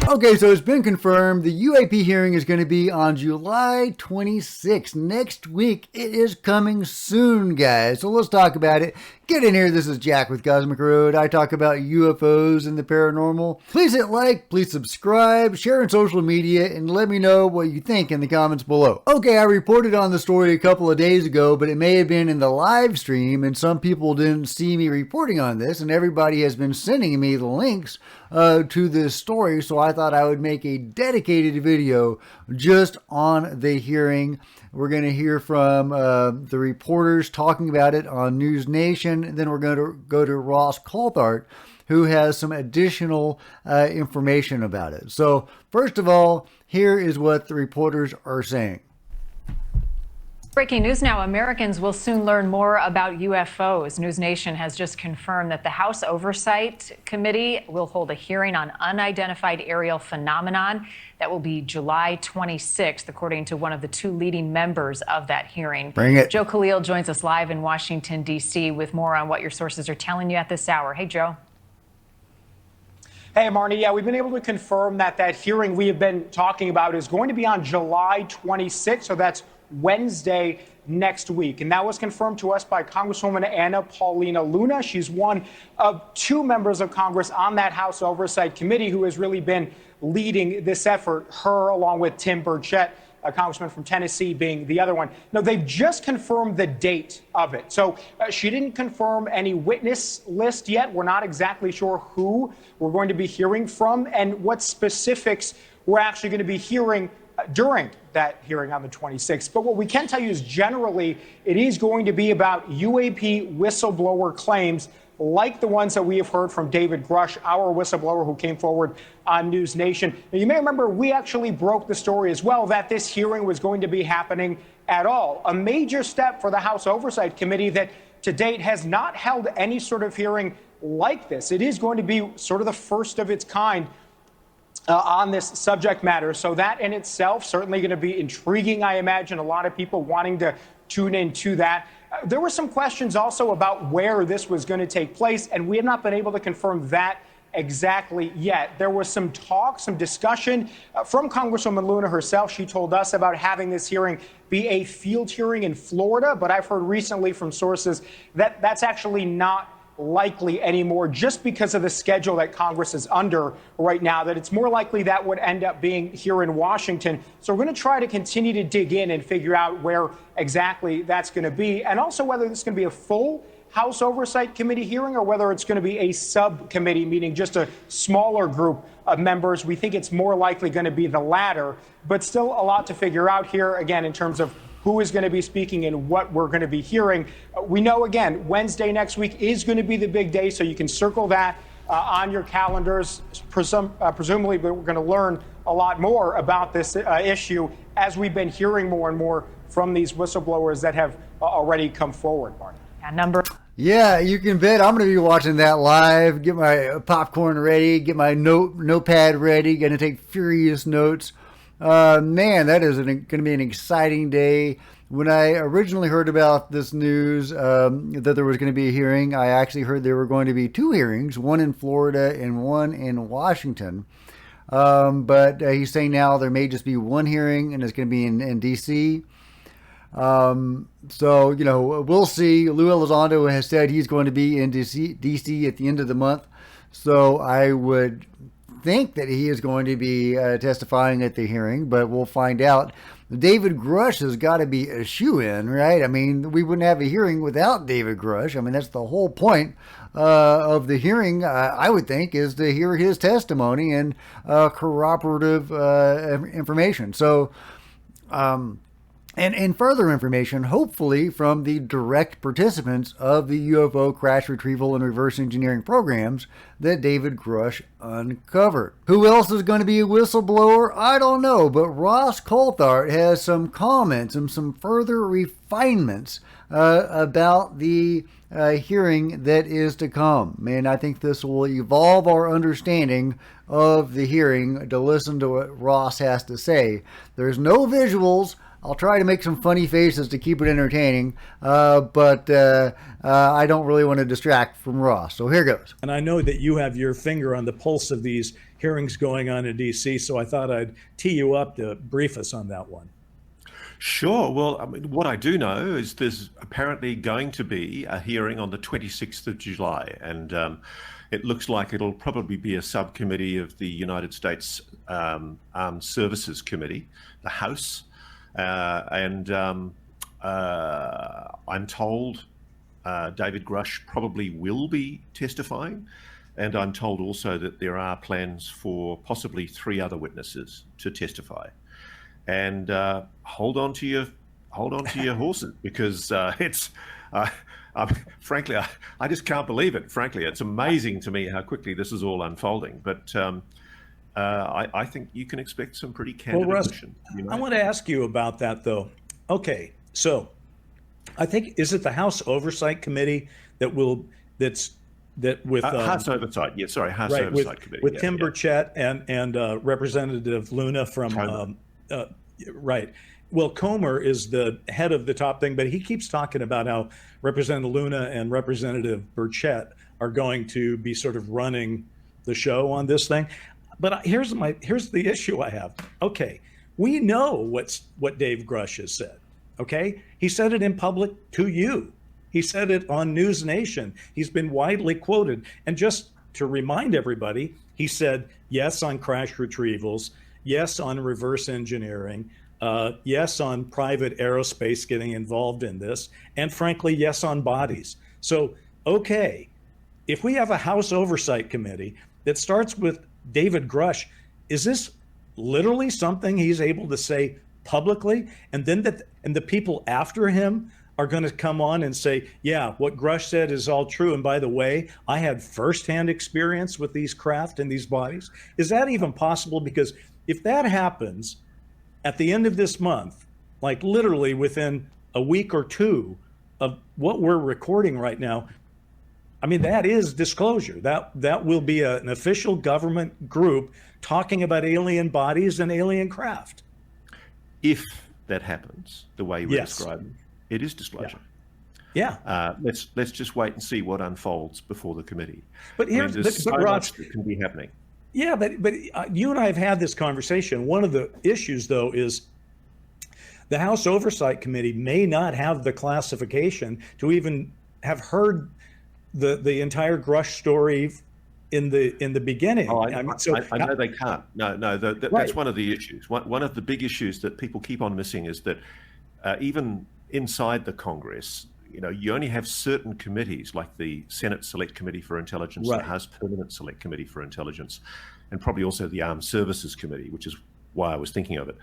Okay, so it's been confirmed the UAP hearing is going to be on July 26th. Next week. It is coming soon, guys. So let's talk about it. Get in here. This is Jack with Cosmic Road. I talk about UFOs and the paranormal. Please hit like, please subscribe, share on social media, and let me know what you think in the comments below. Okay, I reported on the story a couple of days ago, but it may have been in the live stream, and some people didn't see me reporting on this, and everybody has been sending me the links to this story, so I thought I would make a dedicated video just on the hearing. We're going to hear from the reporters talking about it on News Nation, and then we're going to go to Ross Coulthart, who has some additional information about it. So first of all, here is what the reporters are saying. Breaking news now, Americans will soon learn more about UFOs. News Nation has just confirmed that the House Oversight Committee will hold a hearing on unidentified aerial phenomenon. That will be July 26th, according to one of the two leading members of that hearing. Bring it. Joe Khalil joins us live in Washington, D.C. with more on what your sources are telling you at this hour. Hey, Joe. Hey, Marnie. Yeah, we've been able to confirm that hearing we have been talking about is going to be on July 26th. So that's Wednesday next week. And that was confirmed to us by Congresswoman Anna Paulina Luna. She's one of two members of Congress on that House Oversight Committee who has really been leading this effort, her along with Tim Burchett, a congressman from Tennessee, being the other one. Now, they've just confirmed the date of it. So she didn't confirm any witness list yet. We're not exactly sure who we're going to be hearing from and what specifics we're actually going to be hearing during that hearing on the 26th. But what we can tell you is generally it is going to be about UAP whistleblower claims like the ones that we have heard from David Grusch, our whistleblower who came forward on News Nation. Now, you may remember we actually broke the story as well that this hearing was going to be happening at all. A major step for the House Oversight Committee that to date has not held any sort of hearing like this. It is going to be sort of the first of its kind on this subject matter. So that in itself certainly going to be intriguing. I imagine a lot of people wanting to tune into that. There were some questions also about where this was going to take place, and we have not been able to confirm that exactly yet. There was some talk, some discussion from Congresswoman Luna herself. She told us about having this hearing be a field hearing in Florida, but I've heard recently from sources that that's actually not likely anymore just because of the schedule that Congress is under right now, that it's more likely that would end up being here in Washington. So we're going to try to continue to dig in and figure out where exactly that's going to be, and also whether this is going to be a full House Oversight Committee hearing or whether it's going to be a subcommittee, meaning just a smaller group of members. We think it's more likely going to be the latter, but still a lot to figure out here, again, in terms of who is going to be speaking and what we're going to be hearing. We know, again, Wednesday next week is going to be the big day, so you can circle that on your calendars. Presumably, we're going to learn a lot more about this issue as we've been hearing more and more from these whistleblowers that have already come forward, Marty. Yeah, you can bet I'm going to be watching that live, get my popcorn ready, get my notepad ready, going to take furious notes. Man, that is going to be an exciting day. When I originally heard about this news, that there was going to be a hearing, I actually heard there were going to be two hearings, one in Florida and one in Washington. But he's saying now there may just be one hearing, and it's going to be in D.C. So, you know, we'll see. Lou Elizondo has said he's going to be in D.C. at the end of the month. So I would think that he is going to be testifying at the hearing, but we'll find out. David Grusch has got to be a shoo-in, right? I mean, we wouldn't have a hearing without David Grusch. I mean, that's the whole point of the hearing, I would think, is to hear his testimony and corroborative information. So, and further information, hopefully, from the direct participants of the UFO crash retrieval and reverse engineering programs that David Grusch uncovered. Who else is going to be a whistleblower? I don't know, but Ross Coulthart has some comments and some further refinements about the hearing that is to come. And I think this will evolve our understanding of the hearing to listen to what Ross has to say. There's no visuals. I'll try to make some funny faces to keep it entertaining, but I don't really want to distract from Ross. So here goes. And I know that you have your finger on the pulse of these hearings going on in D.C., so I thought I'd tee you up to brief us on that one. Sure. Well, I mean, what I do know is there's apparently going to be a hearing on the 26th of July, and it looks like it'll probably be a subcommittee of the United States Armed Services Committee, the House, and I'm told David Grusch probably will be testifying, and I'm told also that there are plans for possibly 3 other witnesses to testify. And hold on to your horses, because it's frankly, I just can't believe it. Frankly, it's amazing to me how quickly this is all unfolding. But I think you can expect some pretty candid admissions. I want to ask you about that, though. Okay, so I think, is it the House Oversight Committee that with House Oversight? Yeah, sorry, House Oversight Committee with Tim Burchett and Representative Luna from. Right. Well, Comer is the head of the top thing, but he keeps talking about how Representative Luna and Representative Burchett are going to be sort of running the show on this thing. But here's the issue I have. Okay, we know what Dave Grusch has said. Okay, he said it in public to you. He said it on News Nation. He's been widely quoted. And just to remind everybody, he said yes on crash retrievals. Yes, on reverse engineering. Yes, on private aerospace getting involved in this. And frankly, yes, on bodies. So, okay, if we have a House Oversight Committee that starts with David Grusch, is this literally something he's able to say publicly? And then the people after him are going to come on and say, yeah, what Grusch said is all true. And by the way, I had firsthand experience with these craft and these bodies. Is that even possible? Because if that happens at the end of this month, like literally within a week or 2 of what we're recording right now, I mean, that is disclosure. That will be an official government group talking about alien bodies and alien craft. If that happens the way we're describing, it is disclosure. Yeah. Let's just wait and see what unfolds before the committee. But here's there's so much that can be happening. Yeah, but you and I have had this conversation. One of the issues, though, is the House Oversight Committee may not have the classification to even have heard the entire Grusch story in the beginning. Oh, I know they can't. No, that's one of the issues. One of the big issues that people keep on missing is that even inside the Congress, you only have certain committees, like the Senate Select Committee for Intelligence, the House Permanent Select Committee for Intelligence, and probably also the Armed Services Committee, which is why I was thinking of it,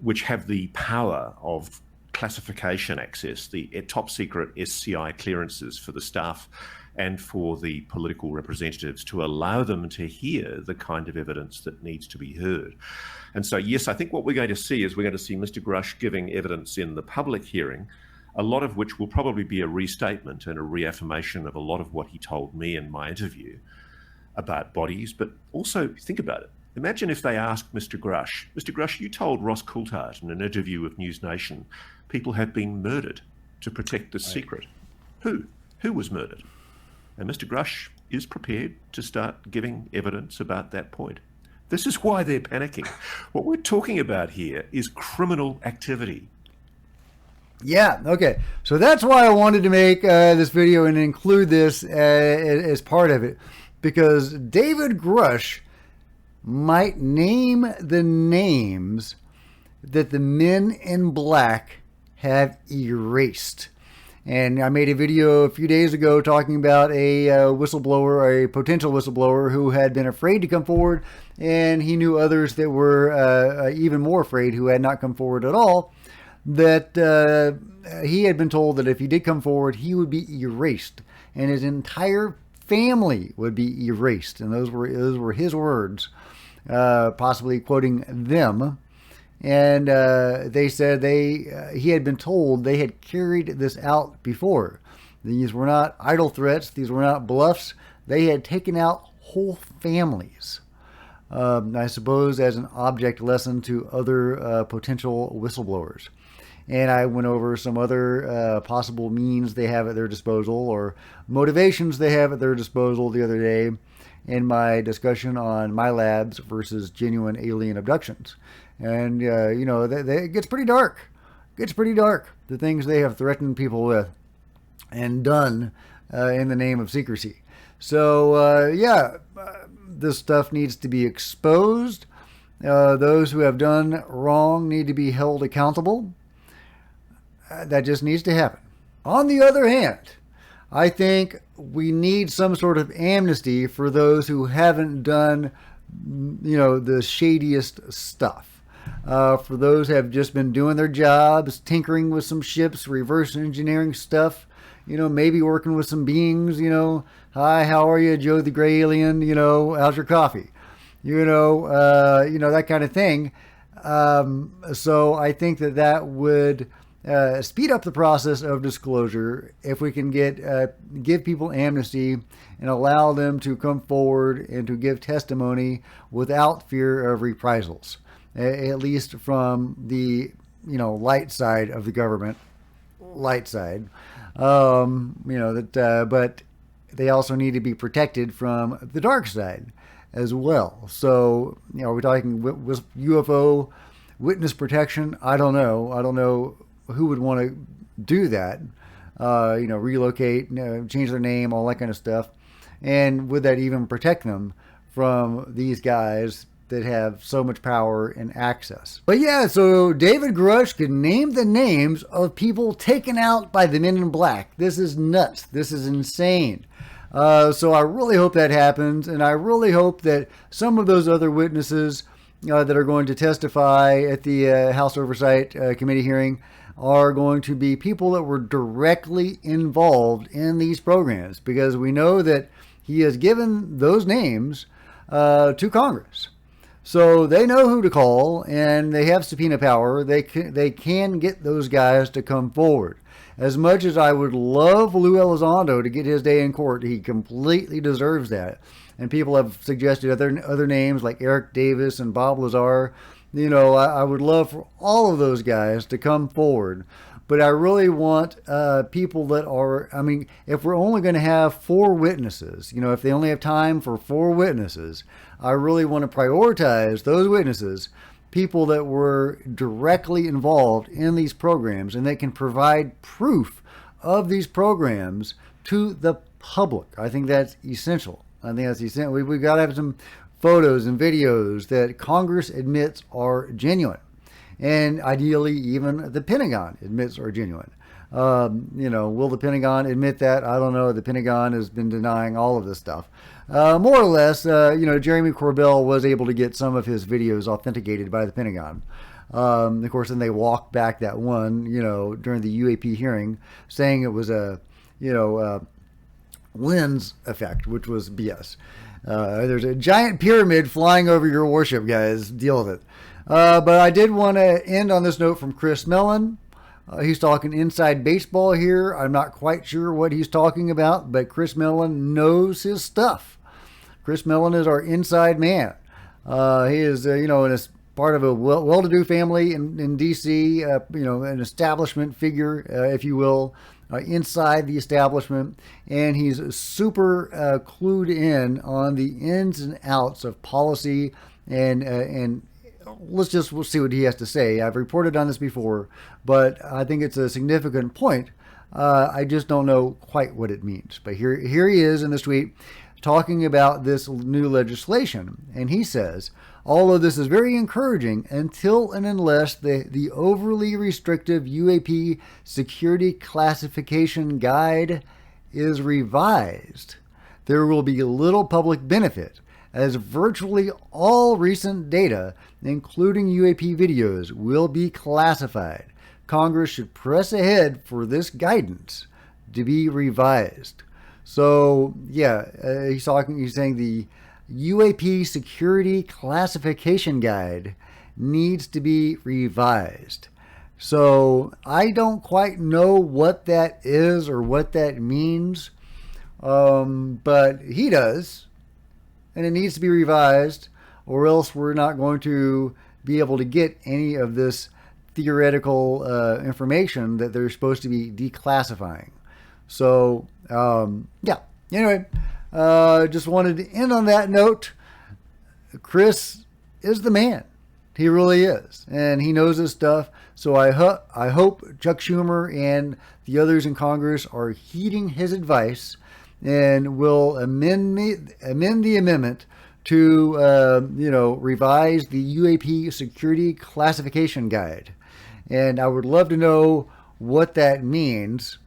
which have the power of classification access, the top secret SCI clearances for the staff and for the political representatives, to allow them to hear the kind of evidence that needs to be heard. And so, yes, I think what we're going to see is Mr. Grusch giving evidence in the public hearing, a lot of which will probably be a restatement and a reaffirmation of a lot of what he told me in my interview about bodies. But also, think about it. Imagine if they asked Mr. Grusch, you told Ross Coulthart in an interview with News Nation, people have been murdered to protect the secret. Who was murdered? And Mr. Grusch is prepared to start giving evidence about that point. This is why they're panicking. What we're talking about here is criminal activity. Yeah, okay. So that's why I wanted to make this video and include this as part of it, because David Grusch might name the names that the men in black have erased. And I made a video a few days ago talking about a whistleblower, a potential whistleblower who had been afraid to come forward, and he knew others that were even more afraid who had not come forward at all, that he had been told that if he did come forward, he would be erased, and his entire family would be erased. And those were his words, possibly quoting them. And they said he had been told they had carried this out before. These were not idle threats. These were not bluffs. They had taken out whole families. I suppose as an object lesson to other potential whistleblowers. And I went over some other possible means they have at their disposal, or motivations they have at their disposal, the other day. in my discussion on my labs versus genuine alien abductions. And, it gets pretty dark. It gets pretty dark, the things they have threatened people with and done in the name of secrecy. So, this stuff needs to be exposed. Those who have done wrong need to be held accountable. That just needs to happen. On the other hand, I think we need some sort of amnesty for those who haven't done, the shadiest stuff. For those who have just been doing their jobs, tinkering with some ships, reverse engineering stuff, maybe working with some beings, hi, how are you, Joe the Gray Alien, how's your coffee? That kind of thing. So I think that would speed up the process of disclosure if we can give people amnesty and allow them to come forward and to give testimony without fear of reprisals, at least from the light side of the government, but they also need to be protected from the dark side as well. So we're talking with UFO witness protection. I don't know who would want to do that, relocate, change their name, all that kind of stuff. And would that even protect them from these guys that have so much power and access? But yeah, so David Grusch could name the names of people taken out by the Men in Black. This is nuts. This is insane. So I really hope that happens. And I really hope that some of those other witnesses that are going to testify at the House Oversight Committee hearing are going to be people that were directly involved in these programs, because we know that he has given those names to Congress. So they know who to call, and they have subpoena power. They can get those guys to come forward. As much as I would love Lou Elizondo to get his day in court, he completely deserves that. And people have suggested other names like Eric Davis and Bob Lazar. I would love for all of those guys to come forward. But I really want people that are, if we're only going to have 4 witnesses, if they only have time for 4 witnesses, I really want to prioritize those witnesses, people that were directly involved in these programs and that can provide proof of these programs to the public. I think that's essential. We've got to have some photos and videos that Congress admits are genuine. And ideally, even the Pentagon admits are genuine. Will the Pentagon admit that? I don't know. The Pentagon has been denying all of this stuff. More or less, Jeremy Corbell was able to get some of his videos authenticated by the Pentagon. Of course, then they walked back that one, during the UAP hearing, saying it was a, lens effect, which was BS. There's a giant pyramid flying over your warship, guys. Deal with it. But I did want to end on this note from Chris Mellon. He's talking inside baseball here. I'm not quite sure what he's talking about, but Chris Mellon knows his stuff. Chris Mellon is our inside man. He is, in a part of a well-to-do family in D.C., an establishment figure, if you will, inside the establishment. And he's super clued in on the ins and outs of policy and we'll see what he has to say. I've reported on this before, but I think it's a significant point. I just don't know quite what it means. But here he is in this tweet talking about this new legislation. And he says, all of this is very encouraging until and unless the overly restrictive UAP security classification guide is revised. There will be little public benefit, as virtually all recent data, including UAP videos, will be classified. Congress should press ahead for this guidance to be revised. So, he's saying the UAP security classification guide needs to be revised. So, I don't quite know what that is or what that means, but he does. And it needs to be revised, or else we're not going to be able to get any of this theoretical information that they're supposed to be declassifying. So, anyway, Just wanted to end on that note. Chris is the man. He really is. And he knows his stuff. So I hope Chuck Schumer and the others in Congress are heeding his advice and will amend the amendment to, revise the UAP Security Classification Guide. And I would love to know what that means.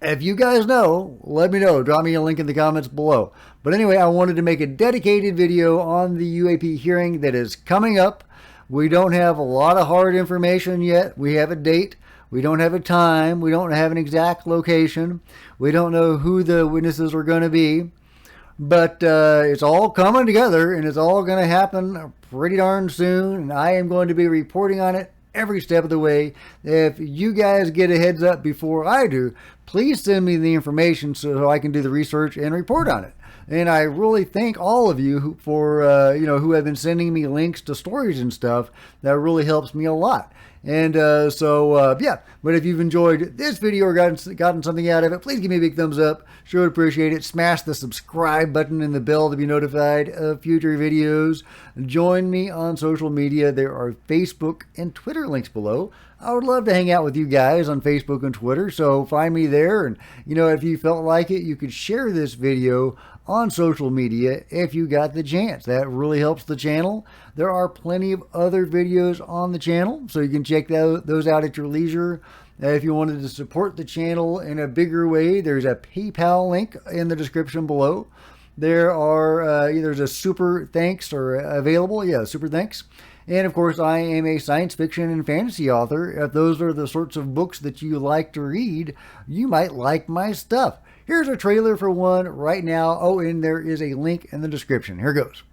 If you guys know, let me know. Drop me a link in the comments below. But anyway, I wanted to make a dedicated video on the UAP hearing that is coming up. We don't have a lot of hard information yet. We have a date. We don't have a time. We don't have an exact location. We don't know who the witnesses are going to be. But it's all coming together, and it's all going to happen pretty darn soon. And I am going to be reporting on it every step of the way. If you guys get a heads up before I do, please send me the information so I can do the research and report on it. And I really thank all of you for who have been sending me links to stories and stuff. That really helps me a lot. And yeah. But if you've enjoyed this video or gotten something out of it, please give me a big thumbs up. Sure would appreciate it. Smash the subscribe button and the bell to be notified of future videos. Join me on social media. There are Facebook and Twitter links below. I would love to hang out with you guys on Facebook and Twitter, so find me there. And, if you felt like it, you could share this video on social media if you got the chance. That really helps the channel. There are plenty of other videos on the channel, so you can check those out at your leisure. If you wanted to support the channel in a bigger way, there's a PayPal link in the description below. There's a super thanks available. Yeah, super thanks. And of course, I am a science fiction and fantasy author. If those are the sorts of books that you like to read, you might like my stuff. Here's a trailer for one right now. Oh, and there is a link in the description. Here goes.